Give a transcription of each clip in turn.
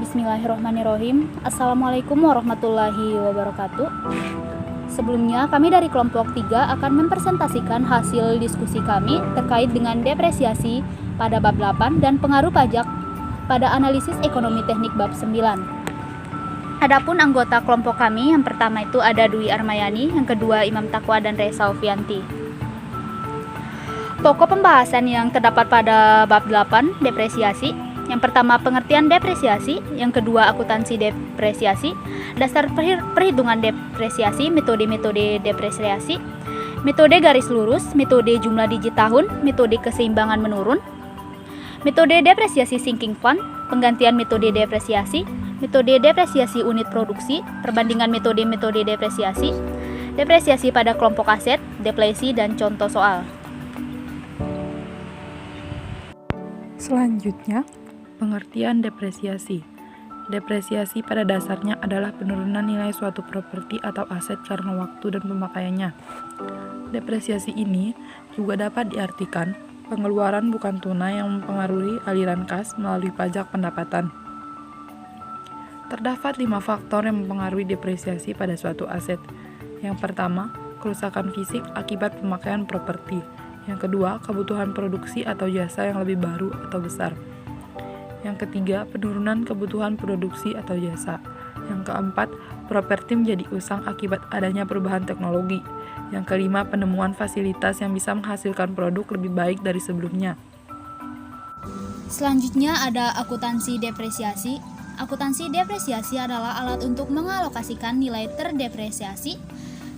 Bismillahirrahmanirrahim. Assalamualaikum warahmatullahi wabarakatuh. Sebelumnya, kami dari kelompok 3 akan mempresentasikan hasil diskusi kami terkait dengan depresiasi pada bab 8 dan pengaruh pajak pada analisis ekonomi teknik bab 9. Adapun anggota kelompok kami, yang pertama itu ada Dwi Armayani, yang kedua Imam Taqwa dan Reza Alfianti. Pokok pembahasan yang terdapat pada bab 8, depresiasi. Yang pertama, pengertian depresiasi. Yang kedua, akuntansi depresiasi. Dasar perhitungan depresiasi, metode-metode depresiasi, metode garis lurus, metode jumlah digit tahun, metode keseimbangan menurun, metode depresiasi sinking fund, penggantian metode depresiasi, metode depresiasi unit produksi, perbandingan metode-metode depresiasi, depresiasi pada kelompok aset, deflasi, dan contoh soal. Selanjutnya, pengertian depresiasi. Depresiasi pada dasarnya adalah penurunan nilai suatu properti atau aset karena waktu dan pemakaiannya. Depresiasi ini juga dapat diartikan pengeluaran bukan tunai yang mempengaruhi aliran kas melalui pajak pendapatan. Terdapat 5 faktor yang mempengaruhi depresiasi pada suatu aset. Yang pertama, kerusakan fisik akibat pemakaian properti. Yang kedua, kebutuhan produksi atau jasa yang lebih baru atau besar. Yang ketiga, penurunan kebutuhan produksi atau jasa. Yang keempat, properti menjadi usang akibat adanya perubahan teknologi. Yang kelima, penemuan fasilitas yang bisa menghasilkan produk lebih baik dari sebelumnya. Selanjutnya ada akuntansi depresiasi. Akuntansi depresiasi adalah alat untuk mengalokasikan nilai terdepresiasi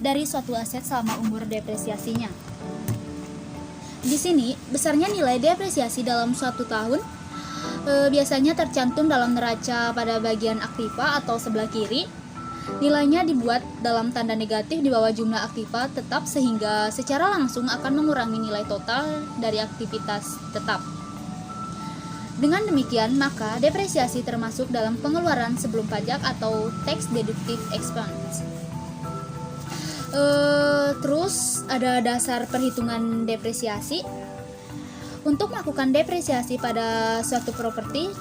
dari suatu aset selama umur depresiasinya. Di sini, besarnya nilai depresiasi dalam suatu tahun biasanya tercantum dalam neraca pada bagian aktiva atau sebelah kiri. Nilainya dibuat dalam tanda negatif di bawah jumlah aktiva tetap sehingga secara langsung akan mengurangi nilai total dari aktivitas tetap. Dengan demikian, maka depresiasi termasuk dalam pengeluaran sebelum pajak atau tax deductive expense. Terus ada dasar perhitungan depresiasi. Untuk melakukan depresiasi pada suatu properti,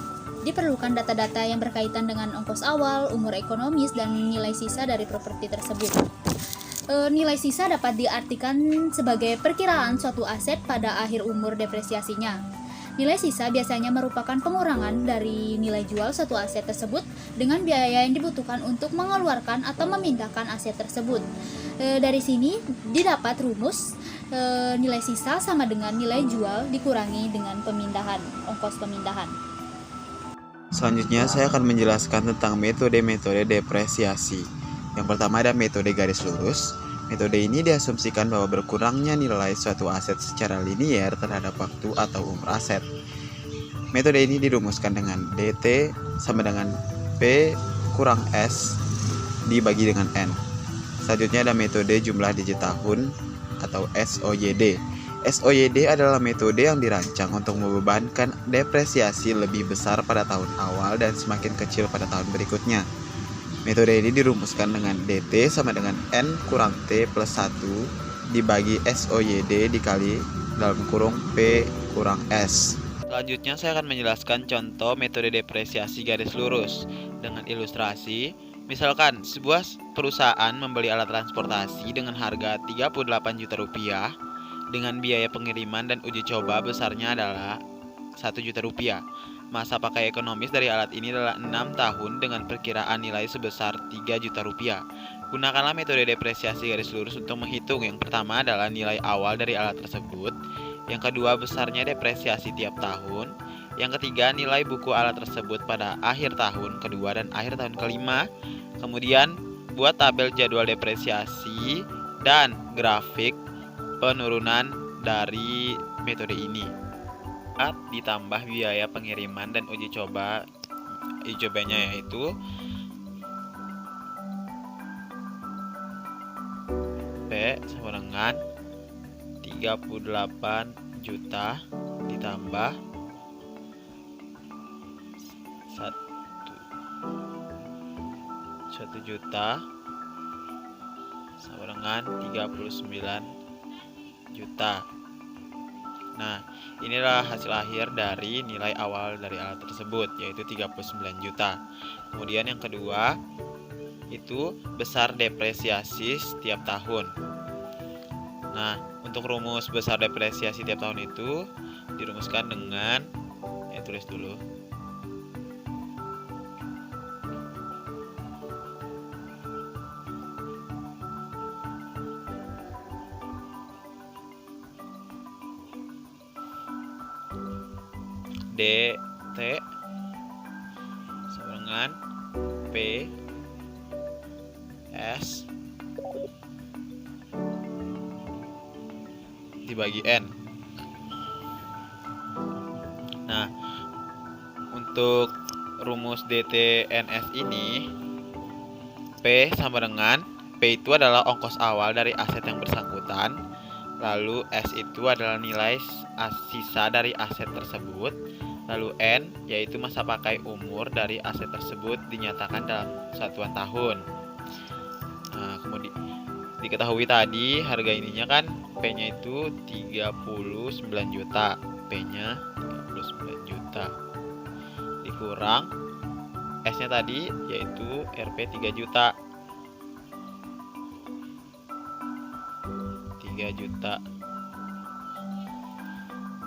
diperlukan data-data yang berkaitan dengan ongkos awal, umur ekonomis, dan nilai sisa dari properti tersebut. Nilai sisa dapat diartikan sebagai perkiraan suatu aset pada akhir umur depresiasinya. Nilai sisa biasanya merupakan pengurangan dari nilai jual suatu aset tersebut dengan biaya yang dibutuhkan untuk mengeluarkan atau memindahkan aset tersebut. Dari sini didapat rumus nilai sisa sama dengan nilai jual dikurangi dengan ongkos pemindahan. Selanjutnya saya akan menjelaskan tentang metode-metode depresiasi. Yang pertama ada metode garis lurus. Metode ini diasumsikan bahwa berkurangnya nilai suatu aset secara linier terhadap waktu atau umur aset. Metode ini dirumuskan dengan DT sama dengan P kurang S dibagi dengan N. Selanjutnya ada metode jumlah digit tahun atau SOYD. SOYD adalah metode yang dirancang untuk membebankan depresiasi lebih besar pada tahun awal dan semakin kecil pada tahun berikutnya. Metode ini dirumuskan dengan DT sama dengan N kurang T plus 1 dibagi SOYD dikali dalam kurung P kurang S. Selanjutnya saya akan menjelaskan contoh metode depresiasi garis lurus dengan ilustrasi. Misalkan sebuah perusahaan membeli alat transportasi dengan harga 38 juta rupiah dengan biaya pengiriman dan uji coba besarnya adalah 1 juta rupiah. Masa pakai ekonomis dari alat ini adalah 6 tahun dengan perkiraan nilai sebesar 3 juta rupiah. Gunakanlah metode depresiasi garis lurus untuk menghitung. Yang pertama adalah nilai awal dari alat tersebut. Yang kedua, besarnya depresiasi tiap tahun. Yang ketiga, nilai buku alat tersebut pada akhir tahun kedua dan akhir tahun kelima. Kemudian, buat tabel jadwal depresiasi dan grafik penurunan dari metode ini. Ditambah biaya pengiriman dan uji cobanya yaitu P sama dengan 38 juta ditambah 1 juta sama dengan 39 juta. Nah, inilah hasil akhir dari nilai awal dari alat tersebut, yaitu 39 juta. Kemudian yang kedua, itu besar depresiasi setiap tahun. Nah, untuk rumus besar depresiasi tiap tahun itu dirumuskan dengan, tulis dulu. DT sama dengan P S dibagi N. Nah, untuk rumus DTNS ini, P sama dengan, P itu adalah ongkos awal dari aset yang bersangkutan, lalu S itu adalah nilai sisa dari aset tersebut, lalu N yaitu masa pakai umur dari aset tersebut dinyatakan dalam satuan tahun. Nah, kemudian diketahui tadi harga ininya kan P-nya itu 39 juta. P-nya 39 juta. Dikurang S-nya tadi yaitu Rp 3 juta. 3 juta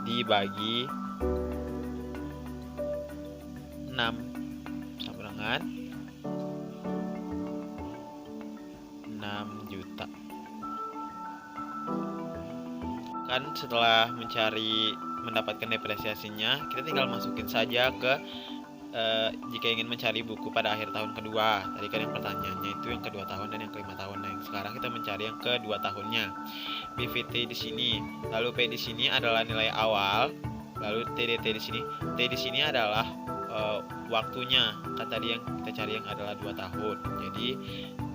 dibagi 6 sama dengan 6 juta. Kan setelah mendapatkan depresiasinya, kita tinggal masukin saja ke jika ingin mencari buku pada akhir tahun kedua. Tadi kan yang pertanyaannya itu yang kedua tahun dan yang kelima tahun. Nah, yang sekarang kita mencari yang kedua tahunnya. BVT di sini, lalu P di sini adalah nilai awal, lalu TDT di sini. T di sini adalah waktunya. Kan tadi yang kita cari yang adalah 2 tahun. Jadi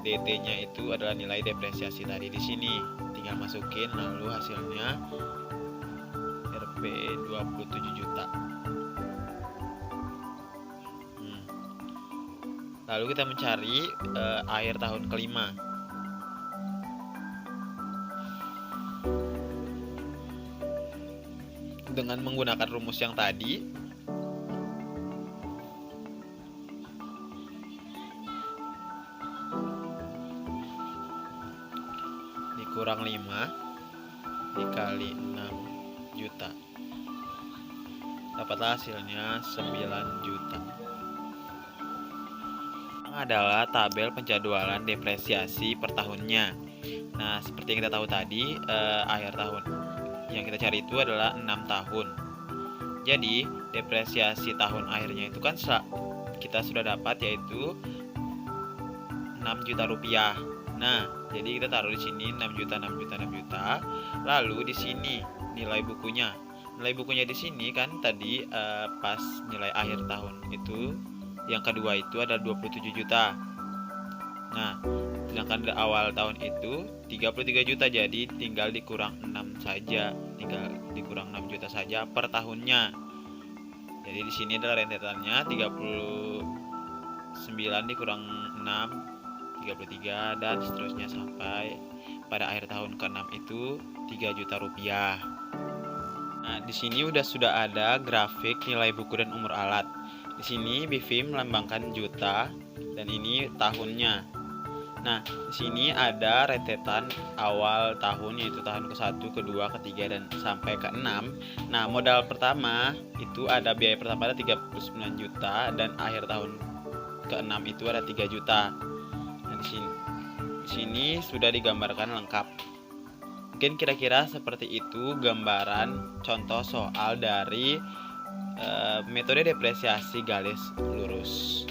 DT-nya itu adalah nilai depresiasi tadi di sini. Tinggal masukin lalu hasilnya Rp 27 juta. Lalu kita mencari akhir tahun kelima. Dengan menggunakan rumus yang tadi, dikurang 5 dikali 6 juta. Dapatlah hasilnya 9 juta. Adalah tabel penjadwalan depresiasi per tahunnya. Nah, seperti yang kita tahu tadi, akhir tahun yang kita cari itu adalah 6 tahun. Jadi, depresiasi tahun akhirnya itu kan kita sudah dapat, yaitu 6 juta rupiah. Nah, jadi kita taruh di sini 6 juta, 6 juta, 6 juta. Lalu di sini nilai bukunya. Nilai bukunya di sini kan tadi pas nilai akhir tahun itu yang kedua itu ada 27 juta. Nah, sedangkan di awal tahun itu 33 juta, jadi tinggal dikurang 6 saja. Tinggal dikurang 6 juta saja per tahunnya. Jadi di sini adalah rentetannya 39 dikurang 6, 33 dan seterusnya sampai pada akhir tahun ke-6 itu 3 juta rupiah. Nah, di sini sudah ada grafik nilai buku dan umur alat. Di sini BV melambangkan juta dan ini tahunnya. Nah, di sini ada rentetan awal tahun, yaitu tahun ke-1, ke-2, ke-3 dan sampai ke-6. Nah, modal pertama itu ada biaya pertama ada 39 juta dan akhir tahun ke-6 itu ada 3 juta. Nah, di sini sudah digambarkan lengkap. Mungkin kira-kira seperti itu gambaran contoh soal dari metode depresiasi garis lurus.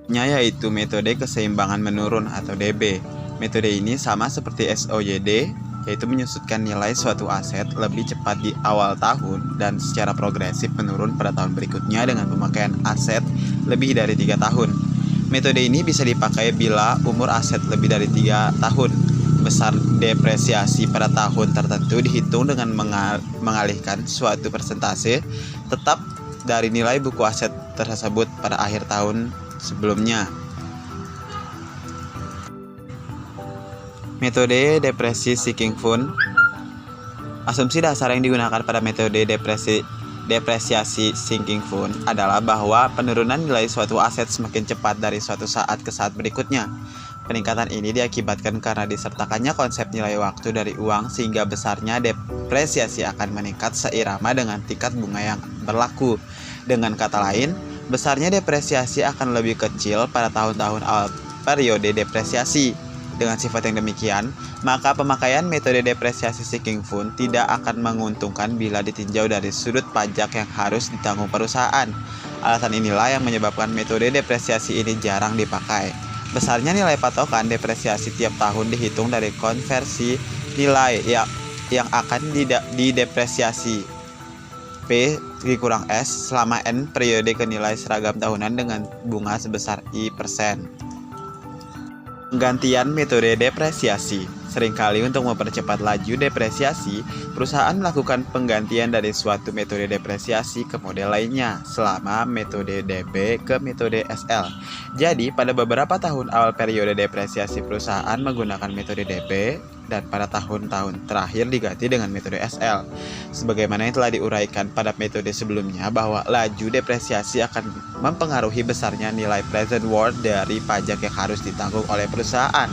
Yaitu metode keseimbangan menurun atau DB. Metode ini sama seperti SOYD, yaitu menyusutkan nilai suatu aset lebih cepat di awal tahun dan secara progresif menurun pada tahun berikutnya dengan pemakaian aset lebih dari 3 tahun. Metode ini bisa dipakai bila umur aset lebih dari 3 tahun. Besar depresiasi pada tahun tertentu dihitung dengan mengalihkan suatu persentase tetap dari nilai buku aset tersebut pada akhir tahun sebelumnya. Metode depresi seeking fund Asumsi dasar yang digunakan pada metode depresiasi sinking fund adalah bahwa penurunan nilai suatu aset semakin cepat dari suatu saat ke saat berikutnya. Peningkatan ini diakibatkan karena disertakannya konsep nilai waktu dari uang sehingga besarnya depresiasi akan meningkat seirama dengan tingkat bunga yang berlaku. Dengan kata lain, besarnya depresiasi akan lebih kecil pada tahun-tahun awal periode depresiasi. Dengan sifat yang demikian, maka pemakaian metode depresiasi sinking fund tidak akan menguntungkan bila ditinjau dari sudut pajak yang harus ditanggung perusahaan. Alasan inilah yang menyebabkan metode depresiasi ini jarang dipakai. Besarnya nilai patokan depresiasi tiap tahun dihitung dari konversi nilai yang akan didepresiasi P dikurang S selama N periode ke nilai seragam tahunan dengan bunga sebesar I%. Penggantian metode depresiasi. Seringkali untuk mempercepat laju depresiasi, perusahaan melakukan penggantian dari suatu metode depresiasi ke model lainnya selama metode DB ke metode SL. Jadi, pada beberapa tahun awal periode depresiasi perusahaan menggunakan metode DB dan pada tahun-tahun terakhir diganti dengan metode SL. Sebagaimana yang telah diuraikan pada metode sebelumnya bahwa laju depresiasi akan mempengaruhi besarnya nilai present worth dari pajak yang harus ditanggung oleh perusahaan.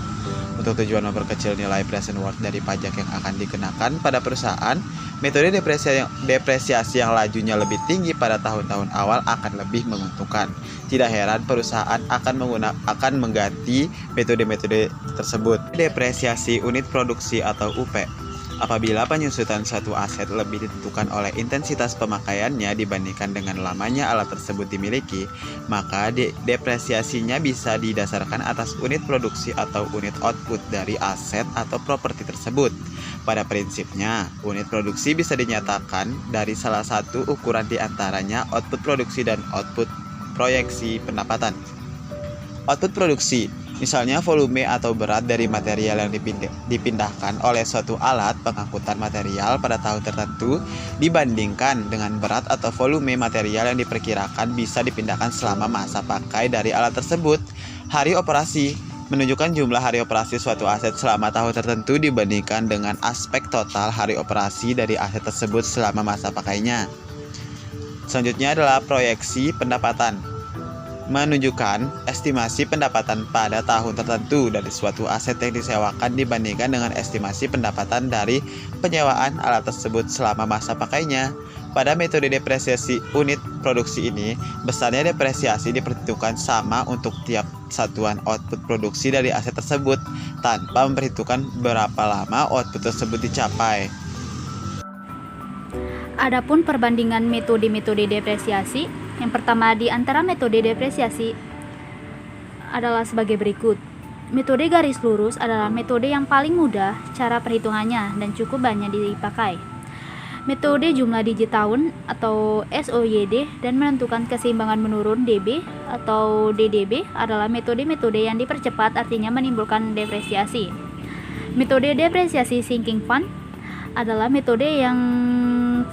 Untuk tujuan memperkecil nilai present worth dari pajak yang akan dikenakan pada perusahaan, metode depresiasi yang lajunya lebih tinggi pada tahun-tahun awal akan lebih menguntungkan. Tidak heran perusahaan akan mengganti metode-metode tersebut. Depresiasi unit produksi atau UP. Apabila penyusutan suatu aset lebih ditentukan oleh intensitas pemakaiannya dibandingkan dengan lamanya alat tersebut dimiliki, maka depresiasinya bisa didasarkan atas unit produksi atau unit output dari aset atau properti tersebut. Pada prinsipnya, unit produksi bisa dinyatakan dari salah satu ukuran di antaranya output produksi dan output proyeksi pendapatan. Output produksi, misalnya volume atau berat dari material yang dipindahkan oleh suatu alat pengangkutan material pada tahun tertentu dibandingkan dengan berat atau volume material yang diperkirakan bisa dipindahkan selama masa pakai dari alat tersebut. Hari operasi menunjukkan jumlah hari operasi suatu aset selama tahun tertentu dibandingkan dengan aspek total hari operasi dari aset tersebut selama masa pakainya. Selanjutnya adalah proyeksi pendapatan. Menunjukkan estimasi pendapatan pada tahun tertentu dari suatu aset yang disewakan dibandingkan dengan estimasi pendapatan dari penyewaan alat tersebut selama masa pakainya. Pada metode depresiasi unit produksi ini, besarnya depresiasi diperhitungkan sama untuk tiap satuan output produksi dari aset tersebut tanpa memperhitungkan berapa lama output tersebut dicapai. Adapun perbandingan metode-metode depresiasi, yang pertama di antara metode depresiasi adalah sebagai berikut. Metode garis lurus adalah metode yang paling mudah cara perhitungannya dan cukup banyak dipakai. Metode jumlah digit tahun atau SOYD dan menentukan keseimbangan menurun DB atau DDB adalah metode-metode yang dipercepat, artinya menimbulkan depresiasi. Metode depresiasi sinking fund adalah metode yang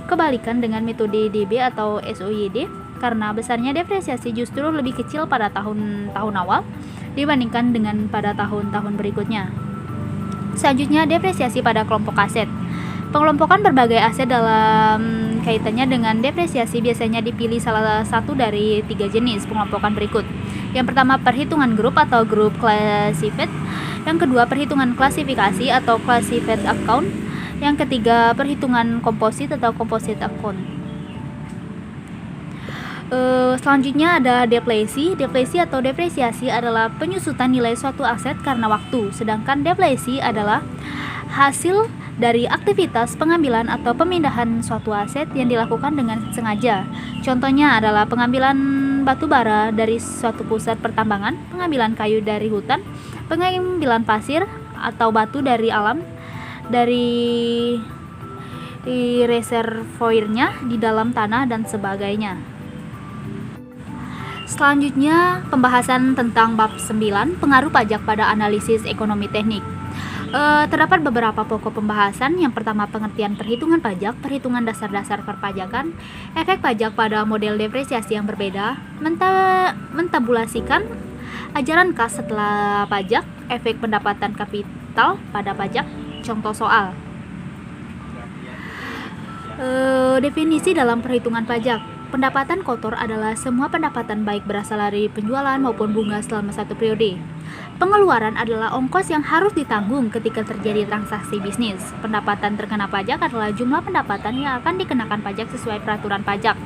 kebalikan dengan metode DB atau SOYD karena besarnya depresiasi justru lebih kecil pada tahun-tahun awal dibandingkan dengan pada tahun-tahun berikutnya. Selanjutnya, depresiasi pada kelompok aset. Pengelompokan berbagai aset dalam kaitannya dengan depresiasi biasanya dipilih salah satu dari 3 jenis pengelompokan berikut. Yang pertama, perhitungan grup atau group classified. Yang kedua, perhitungan klasifikasi atau classified account. Yang ketiga, perhitungan komposit atau composite account. Selanjutnya ada deflasi. Deflasi atau depresiasi adalah penyusutan nilai suatu aset karena waktu, sedangkan deflasi adalah hasil dari aktivitas pengambilan atau pemindahan suatu aset yang dilakukan dengan sengaja. Contohnya adalah pengambilan batu bara dari suatu pusat pertambangan, pengambilan kayu dari hutan, pengambilan pasir atau batu dari alam, dari reservoirnya di dalam tanah dan sebagainya. Selanjutnya, pembahasan tentang bab 9, pengaruh pajak pada analisis ekonomi teknik. Terdapat beberapa pokok pembahasan. Yang pertama, pengertian perhitungan pajak, perhitungan dasar-dasar perpajakan, efek pajak pada model depresiasi yang berbeda, mentabulasikan ajaran kas setelah pajak, efek pendapatan kapital pada pajak. Contoh soal. Definisi dalam perhitungan pajak. Pendapatan kotor adalah semua pendapatan baik berasal dari penjualan maupun bunga selama satu periode. Pengeluaran adalah ongkos yang harus ditanggung ketika terjadi transaksi bisnis. Pendapatan terkena pajak adalah jumlah pendapatan yang akan dikenakan pajak sesuai peraturan pajak.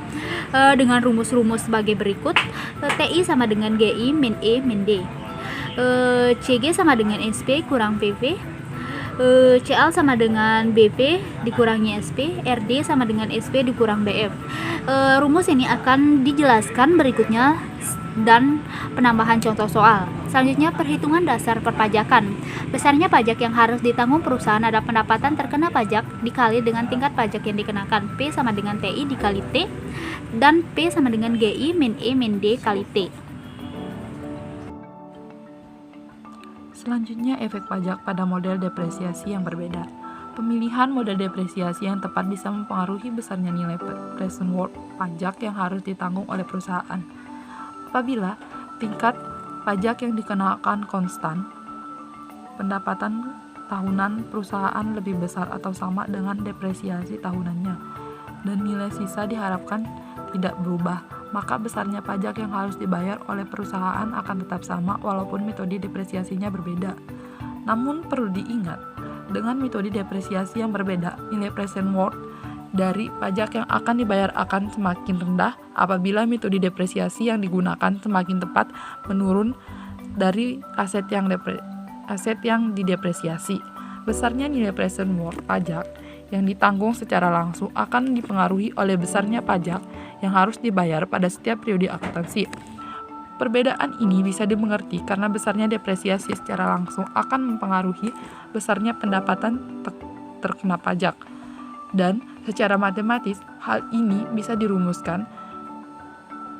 Dengan rumus-rumus sebagai berikut. TI sama dengan GI min E min D. CG sama dengan SP kurang PV. CL sama dengan BP dikurangi SP, RD sama dengan SP dikurang BF. Rumus ini akan dijelaskan berikutnya dan penambahan contoh soal. Selanjutnya perhitungan dasar perpajakan. Besarnya pajak yang harus ditanggung perusahaan adalah pendapatan terkena pajak dikali dengan tingkat pajak yang dikenakan. P sama dengan TI dikali T dan P sama dengan GI min E min D kali T. Selanjutnya, efek pajak pada model depresiasi yang berbeda. Pemilihan model depresiasi yang tepat bisa mempengaruhi besarnya nilai present worth pajak yang harus ditanggung oleh perusahaan. Apabila tingkat pajak yang dikenakan konstan, pendapatan tahunan perusahaan lebih besar atau sama dengan depresiasi tahunannya, dan nilai sisa diharapkan tidak berubah, maka besarnya pajak yang harus dibayar oleh perusahaan akan tetap sama walaupun metode depresiasinya berbeda. Namun perlu diingat, dengan metode depresiasi yang berbeda, nilai present worth dari pajak yang akan dibayar akan semakin rendah apabila metode depresiasi yang digunakan semakin tepat menurun dari aset yang didepresiasi. Besarnya nilai present worth pajak yang ditanggung secara langsung akan dipengaruhi oleh besarnya pajak yang harus dibayar pada setiap periode akuntansi. Perbedaan ini bisa dimengerti karena besarnya depresiasi secara langsung akan mempengaruhi besarnya pendapatan terkena pajak. Dan secara matematis, hal ini bisa dirumuskan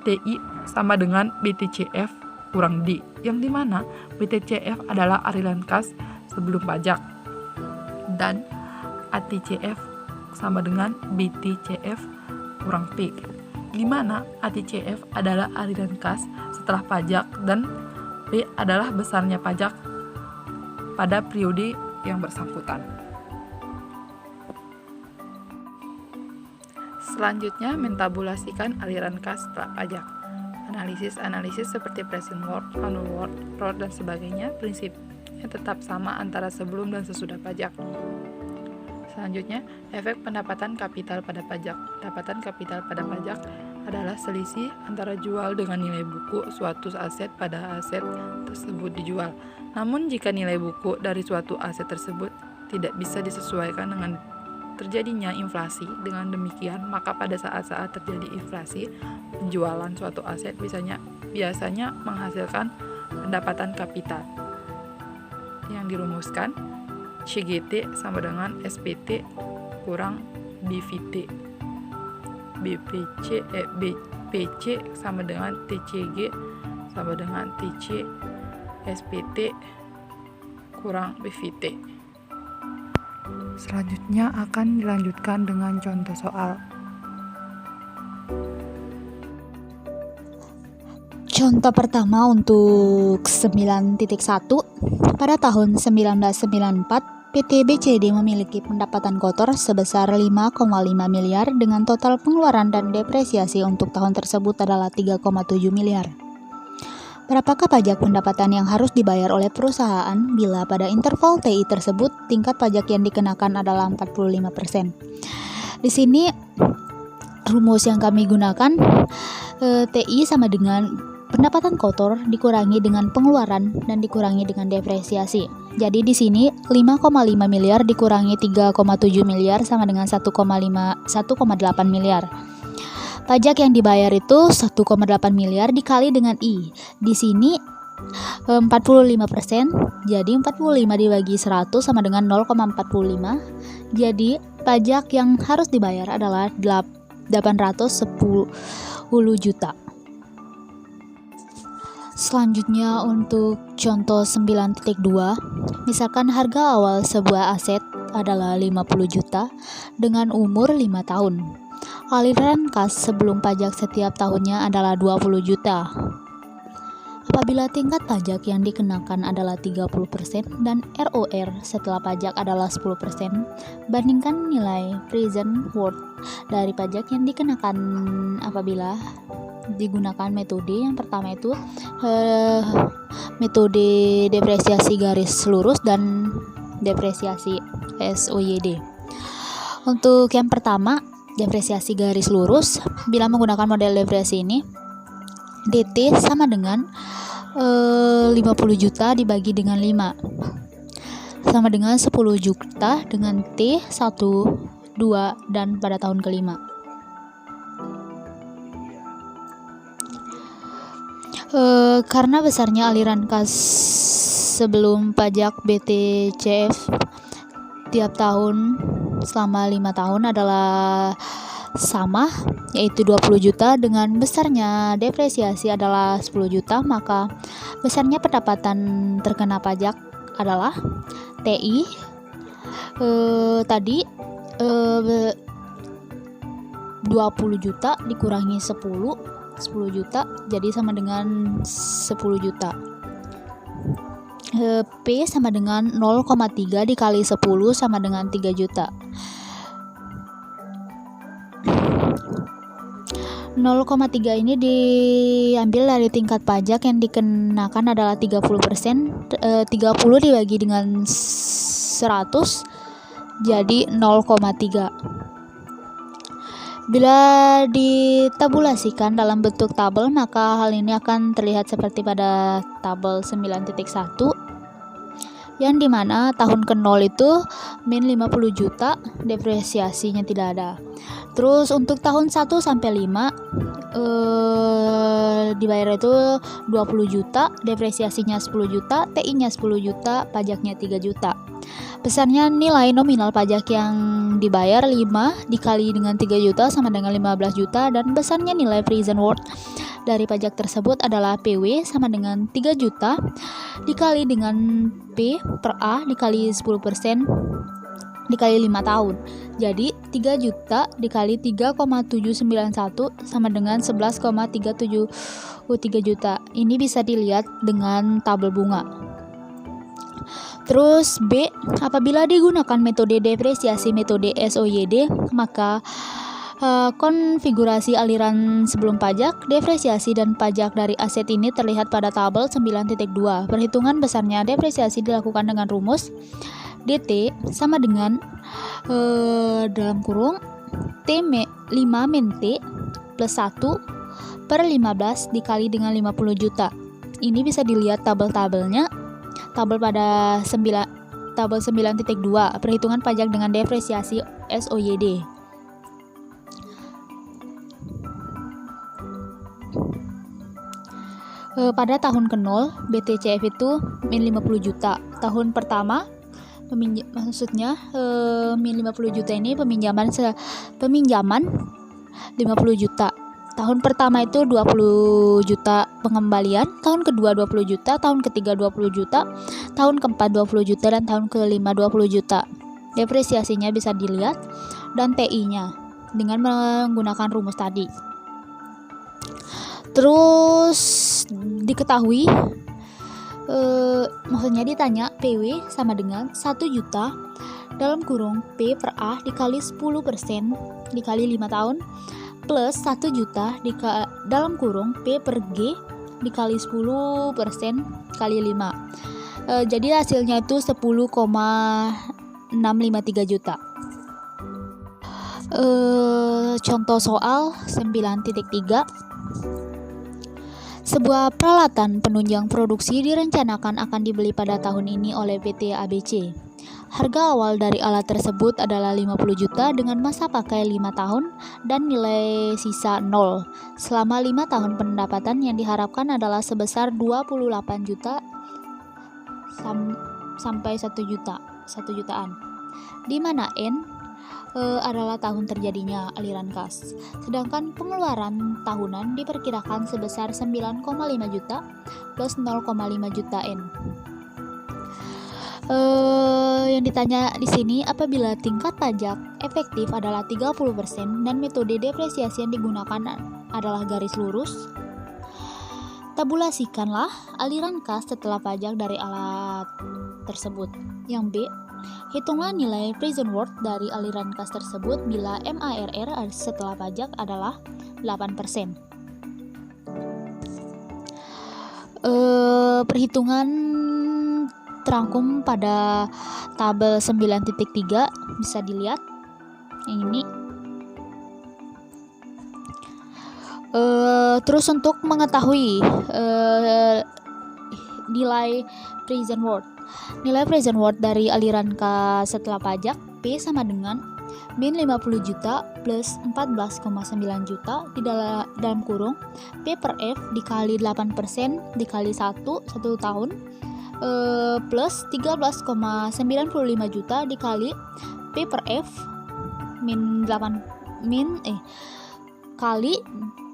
TI sama dengan BTCF kurang D, yang dimana BTCF adalah arisan kas sebelum pajak, dan ATCF sama dengan BTCF kurang P, di mana ATCF adalah aliran kas setelah pajak dan P adalah besarnya pajak pada periode yang bersangkutan. Selanjutnya, mentabulasikan aliran kas setelah pajak. Analisis seperti present worth, annual worth, ROT, dan sebagainya prinsipnya tetap sama antara sebelum dan sesudah pajak. Selanjutnya, efek pendapatan kapital pada pajak. Pendapatan kapital pada pajak adalah selisih antara jual dengan nilai buku suatu aset pada aset tersebut dijual. Namun jika nilai buku dari suatu aset tersebut tidak bisa disesuaikan dengan terjadinya inflasi, dengan demikian maka pada saat-saat terjadi inflasi, penjualan suatu aset biasanya menghasilkan pendapatan kapital yang dirumuskan CGT sama dengan SPT kurang BVT. PC sama dengan TCG sama dengan TC SPT kurang BVT. Selanjutnya akan dilanjutkan dengan contoh soal. Contoh pertama untuk 9.1. Pada tahun 1994, PT BCD memiliki pendapatan kotor sebesar 5,5 miliar dengan total pengeluaran dan depresiasi untuk tahun tersebut adalah 3,7 miliar. Berapakah pajak pendapatan yang harus dibayar oleh perusahaan bila pada interval TI tersebut tingkat pajak yang dikenakan adalah 45%? Di sini rumus yang kami gunakan TI sama dengan pendapatan kotor dikurangi dengan pengeluaran dan dikurangi dengan depresiasi. Jadi di sini 5,5 miliar dikurangi 3,7 miliar sama dengan 1,8 miliar. Pajak yang dibayar itu 1,8 miliar dikali dengan I. Di sini 45%, jadi 45 dibagi 100 sama dengan 0,45. Jadi pajak yang harus dibayar adalah 810 juta. Selanjutnya untuk contoh 9.2, misalkan harga awal sebuah aset adalah 50 juta dengan umur 5 tahun. Aliran kas sebelum pajak setiap tahunnya adalah 20 juta. Apabila tingkat pajak yang dikenakan adalah 30% dan ROR setelah pajak adalah 10%, bandingkan nilai present worth dari pajak yang dikenakan apabila digunakan metode yang pertama itu metode depresiasi garis lurus dan depresiasi SOYD. Untuk yang pertama, depresiasi garis lurus, bila menggunakan model depresi ini, DT sama dengan 50 juta dibagi dengan 5 sama dengan 10 juta dengan T 1, 2 dan pada tahun kelima. Karena besarnya aliran kas sebelum pajak BTCF tiap tahun selama 5 tahun adalah sama, yaitu 20 juta dengan besarnya depresiasi adalah 10 juta, maka besarnya pendapatan terkena pajak adalah TI tadi 20 juta dikurangi 10 juta jadi sama dengan 10 juta. P sama dengan 0,3 dikali 10 sama dengan 3 juta. 0,3 ini diambil dari tingkat pajak yang dikenakan adalah 30%. 30 dibagi dengan 100 jadi 0,3. Bila ditabulasikan dalam bentuk tabel, maka hal ini akan terlihat seperti pada tabel 9.1 yang dimana tahun ke-0 itu min 50 juta, depresiasinya tidak ada. Terus untuk tahun 1 sampai 5 dibayar itu 20 juta, depresiasinya 10 juta, TI-nya 10 juta, pajaknya 3 juta. Besarnya nilai nominal pajak yang dibayar 5 dikali dengan 3 juta sama dengan 15 juta, dan besarnya nilai present worth dari pajak tersebut adalah PW sama dengan 3 juta dikali dengan P per A dikali 10% dikali 5 tahun. Jadi 3 juta dikali 3,791 sama dengan 11,373 juta. Ini bisa dilihat dengan tabel bunga. Terus B, apabila digunakan metode depresiasi metode SOYD, maka konfigurasi aliran sebelum pajak, depresiasi dan pajak dari aset ini terlihat pada tabel 9.2. Perhitungan besarnya depresiasi dilakukan dengan rumus DT sama dengan dalam kurung T 5 min T plus 1 per 15 dikali dengan 50 juta. Ini bisa dilihat tabel-tabelnya. Tabel pada tabel 9.2 perhitungan pajak dengan depresiasi SOYD. Pada tahun ke-0 BTCF itu min 50 juta. Tahun pertama maksudnya min 50 juta ini peminjaman 50 juta. Tahun pertama itu 20 juta pengembalian, tahun kedua 20 juta, tahun ketiga 20 juta, tahun keempat 20 juta, dan tahun kelima 20 juta. Depresiasinya bisa dilihat dan TI-nya dengan menggunakan rumus tadi. Terus diketahui maksudnya ditanya PW sama dengan 1 juta dalam kurung P per A dikali 10% dikali 5 tahun plus 1 juta dalam kurung P per G dikali 10% kali 5. Jadi hasilnya itu 10,653 juta. Contoh soal 9.3. Sebuah peralatan penunjang produksi direncanakan akan dibeli pada tahun ini oleh PT ABC. Harga awal dari alat tersebut adalah 50 juta dengan masa pakai 5 tahun dan nilai sisa 0. Selama 5 tahun pendapatan yang diharapkan adalah sebesar 28 juta sampai 1 jutaan. Di mana N adalah tahun terjadinya aliran kas. Sedangkan pengeluaran tahunan diperkirakan sebesar 9,5 juta plus 0,5 juta N. Yang ditanya di sini, apabila tingkat pajak efektif adalah 30% dan metode depresiasi yang digunakan adalah garis lurus, Tabulasikanlah aliran kas setelah pajak dari alat tersebut. Yang B, hitunglah nilai present worth dari aliran kas tersebut bila MARR setelah pajak adalah 8%. Perhitungan terangkum pada tabel 9.3 bisa dilihat yang ini. Terus untuk mengetahui nilai present worth. Nilai present worth dari aliran kas setelah pajak P sama dengan min 50 juta plus 14,9 juta di dalam kurung P per F dikali 8% dikali 1 tahun plus 13,95 juta dikali P per F kali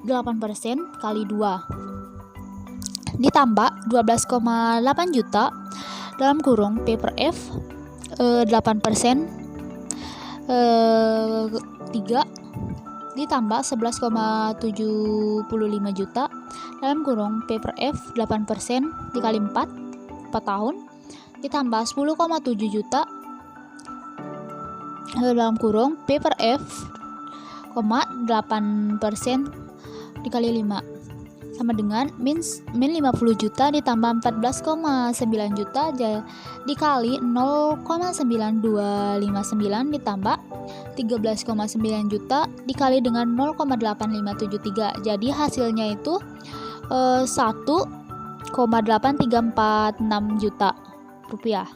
8% kali 2 ditambah 12,8 juta dalam kurung P per F 8% 3 ditambah 11,75 juta dalam kurung P per F 8% dikali 4 tahun ditambah 10,7 juta dalam kurung P per F 8% dikali 5 sama dengan min 50 juta ditambah 14,9 juta dikali 0,9259 ditambah 13,9 juta dikali dengan 0,8573. Jadi hasilnya itu 1,8346 juta rupiah.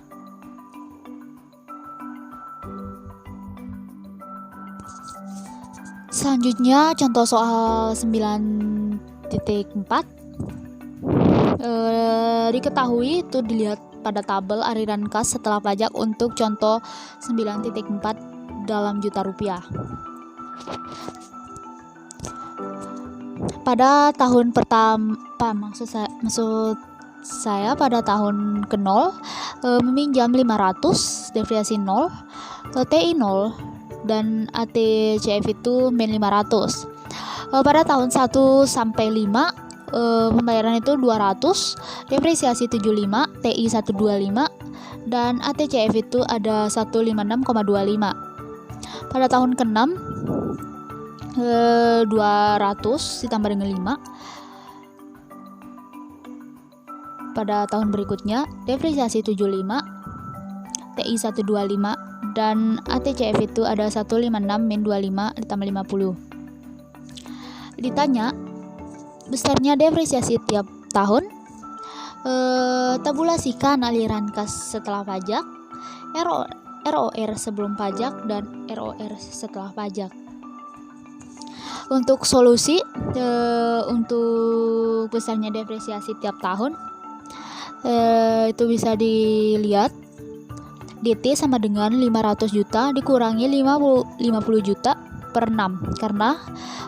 Selanjutnya contoh soal 9.4. Diketahui itu dilihat pada tabel aliran kas setelah pajak untuk contoh 9.4 dalam juta rupiah. Pada tahun pertama, maksud saya pada tahun ke-0 meminjam 500, depresiasi 0, TI 0 dan ATCF itu min 500. Pada tahun 1 sampai 5 pembayaran itu 200, depresiasi 75, TI 125 dan ATCF itu ada 156,25. Pada tahun ke-6 200 ditambah dengan 5. Pada tahun berikutnya depresiasi 75, TI 125 dan ATCF itu ada 156 min 25 ditambah 50. Ditanya besarnya depresiasi tiap tahun, tabulasikan aliran kas setelah pajak, ROR sebelum pajak dan ROR setelah pajak. Untuk solusi untuk besarnya depresiasi tiap tahun itu bisa dilihat DT sama dengan 500 juta dikurangi 50 juta per 6 karena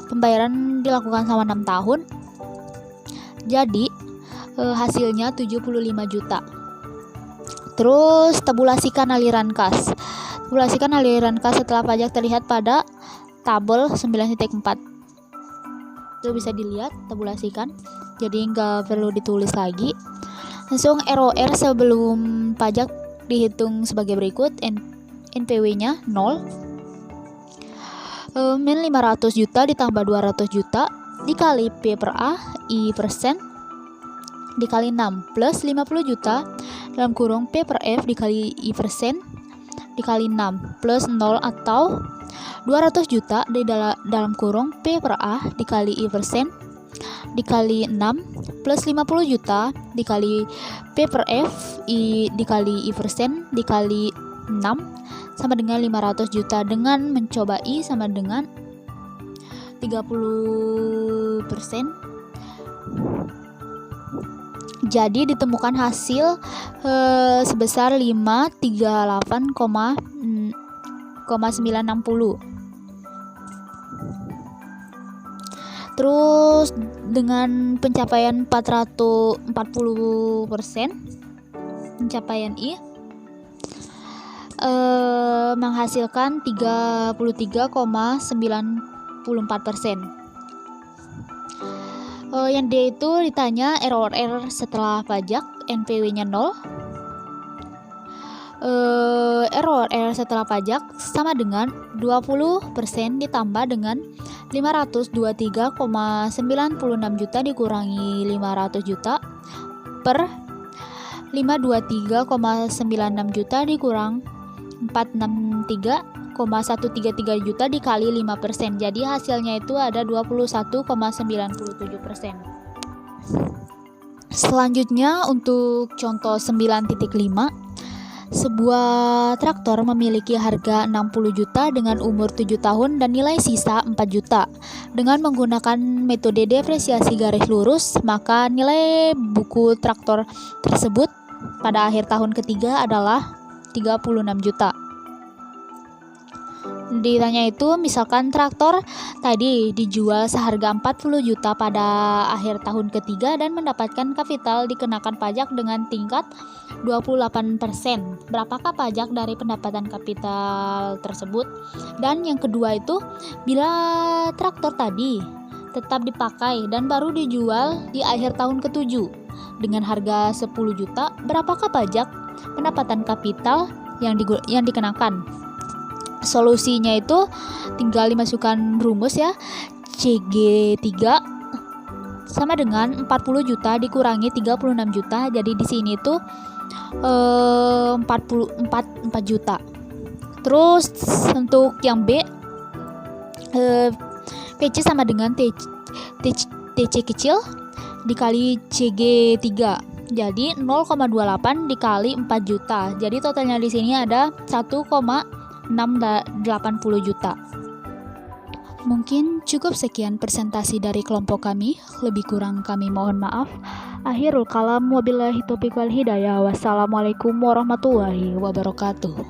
pembayaran dilakukan selama 6 tahun. Jadi hasilnya 75 juta. Terus tabulasikan aliran kas. Tabulasikan aliran kas setelah pajak terlihat pada tabel 9.4. Itu bisa dilihat, tabulasikan. Jadi nggak perlu ditulis lagi. Langsung ROR sebelum pajak dihitung sebagai berikut. NPW-nya 0. Min 500 juta ditambah 200 juta dikali P per A I persen dikali 6 plus 50 juta dalam kurung P per F dikali I persen dikali 6 plus 0 atau 200 juta di dalam kurung P per A dikali I persen dikali 6 plus 50 juta dikali P per F I dikali I persen dikali 6 sama dengan 500 juta dengan mencoba I sama dengan 30%. Jadi ditemukan hasil sebesar 538,960. Terus dengan pencapaian 440% pencapaian I menghasilkan 33,94%. Yang D itu ditanya ROR setelah pajak, NPW-nya 0. ROR setelah pajak sama dengan 20% ditambah dengan 523,96 juta dikurangi 500 juta per 523,96 juta dikurang 463,133 juta dikali 5%. Jadi hasilnya itu ada 21,97%. Selanjutnya untuk contoh 9.5, sebuah traktor memiliki harga 60 juta dengan umur 7 tahun dan nilai sisa 4 juta. Dengan menggunakan metode depresiasi garis lurus, maka nilai buku traktor tersebut pada akhir tahun ketiga adalah 36 juta. Ditanya itu misalkan traktor tadi dijual seharga 40 juta pada akhir tahun ketiga dan mendapatkan kapital dikenakan pajak dengan tingkat 28%. Berapakah pajak dari pendapatan kapital tersebut? Dan yang kedua itu, bila traktor tadi tetap dipakai dan baru dijual di akhir tahun ke-7 dengan harga 10 juta, berapakah pajak pendapatan kapital yang dikenakan? Solusinya itu tinggal dimasukkan rumus ya. CG3 sama dengan 40 juta dikurangi 36 juta. Jadi di sini tuh 4 juta. Terus untuk yang B, PC sama dengan TC kecil dikali CG3. Jadi 0,28 dikali 4 juta. Jadi totalnya di sini ada 1,680 juta. Mungkin cukup sekian presentasi dari kelompok kami. Lebih kurang kami mohon maaf. Akhirul kalam, wabillahi taufiq wal hidayah. Wassalamualaikum warahmatullahi wabarakatuh.